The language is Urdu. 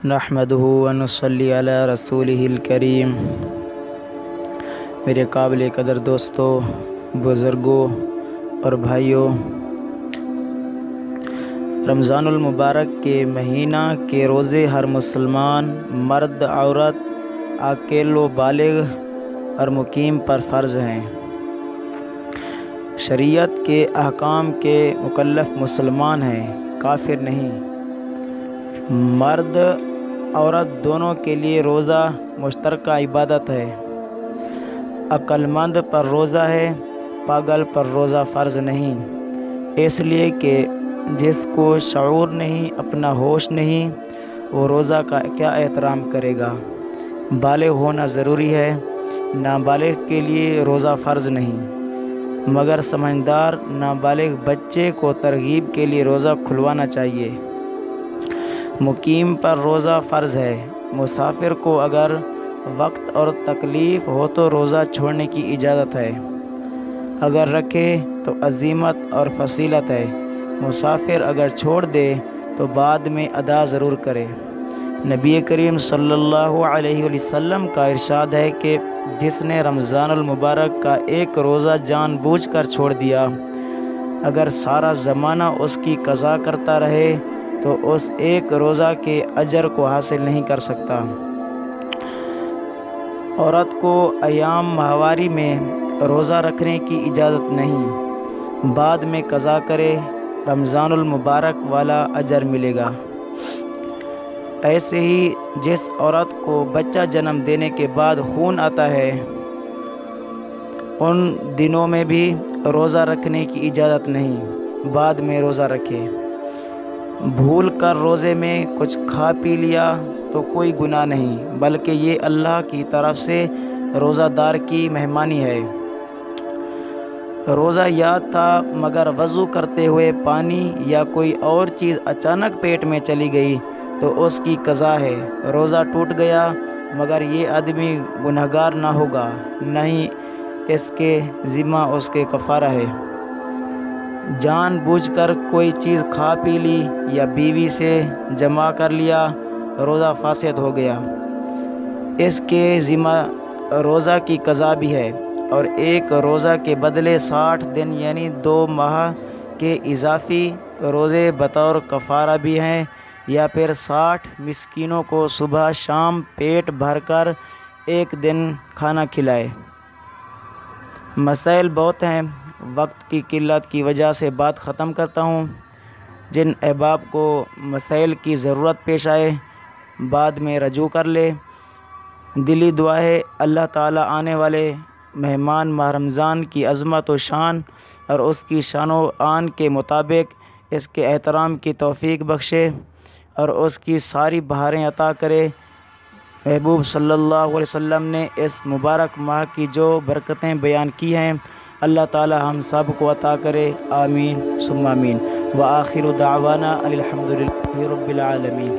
نحمدہ ونصلی علی رسولہ الکریم۔ میرے قابل قدر دوستوں، بزرگوں اور بھائیوں، رمضان المبارک کے مہینہ کے روزے ہر مسلمان مرد، عورت، عاقل و بالغ اور مقیم پر فرض ہیں۔ شریعت کے احکام کے مکلف مسلمان ہیں، کافر نہیں۔ مرد عورت دونوں کے لیے روزہ مشترکہ عبادت ہے۔ عقل مند پر روزہ ہے، پاگل پر روزہ فرض نہیں، اس لیے کہ جس کو شعور نہیں، اپنا ہوش نہیں، وہ روزہ کا کیا احترام کرے گا۔ بالغ ہونا ضروری ہے، نابالغ کے لیے روزہ فرض نہیں، مگر سمجھدار نابالغ بچے کو ترغیب کے لیے روزہ کھلوانا چاہیے۔ مقیم پر روزہ فرض ہے۔ مسافر کو اگر وقت اور تکلیف ہو تو روزہ چھوڑنے کی اجازت ہے، اگر رکھے تو عزیمت اور فضیلت ہے۔ مسافر اگر چھوڑ دے تو بعد میں ادا ضرور کرے۔ نبی کریم صلی اللہ علیہ وسلم کا ارشاد ہے کہ جس نے رمضان المبارک کا ایک روزہ جان بوجھ کر چھوڑ دیا، اگر سارا زمانہ اس کی قضا کرتا رہے تو اس ایک روزہ کے اجر کو حاصل نہیں کر سکتا۔ عورت کو ایام ماہواری میں روزہ رکھنے کی اجازت نہیں، بعد میں قضا کرے، رمضان المبارک والا اجر ملے گا۔ ایسے ہی جس عورت کو بچہ جنم دینے کے بعد خون آتا ہے، ان دنوں میں بھی روزہ رکھنے کی اجازت نہیں، بعد میں روزہ رکھے۔ بھول کر روزے میں کچھ کھا پی لیا تو کوئی گناہ نہیں، بلکہ یہ اللہ کی طرف سے روزہ دار کی مہمانی ہے۔ روزہ یاد تھا مگر وضو کرتے ہوئے پانی یا کوئی اور چیز اچانک پیٹ میں چلی گئی تو اس کی قضا ہے۔ روزہ ٹوٹ گیا مگر یہ آدمی گنہگار نہ ہوگا، نہ ہی اس کے ذمہ اس کے کفارہ ہے۔ جان بوجھ کر کوئی چیز کھا پی لی یا بیوی سے جمع کر لیا، روزہ فاسد ہو گیا، اس کے ذمہ روزہ کی قضا بھی ہے، اور ایک روزہ کے بدلے 60 دن یعنی 2 ماہ کے اضافی روزے بطور کفارہ بھی ہیں، یا پھر 60 مسکینوں کو صبح شام پیٹ بھر کر ایک دن کھانا کھلائے۔ مسائل بہت ہیں، وقت کی قلت کی وجہ سے بات ختم کرتا ہوں۔ جن احباب کو مسائل کی ضرورت پیش آئے بعد میں رجوع کر لے۔ دلی دعا ہے اللہ تعالیٰ آنے والے مہمان ماہ رمضان کی عظمت و شان اور اس کی شان و آن کے مطابق اس کے احترام کی توفیق بخشے اور اس کی ساری بہاریں عطا کرے۔ محبوب صلی اللہ علیہ وسلم نے اس مبارک ماہ کی جو برکتیں بیان کی ہیں، اللہ تعالی ہم سب کو عطا کرے، آمین ثم آمین۔ وآخر دعوانا الحمد للہ رب العالمین۔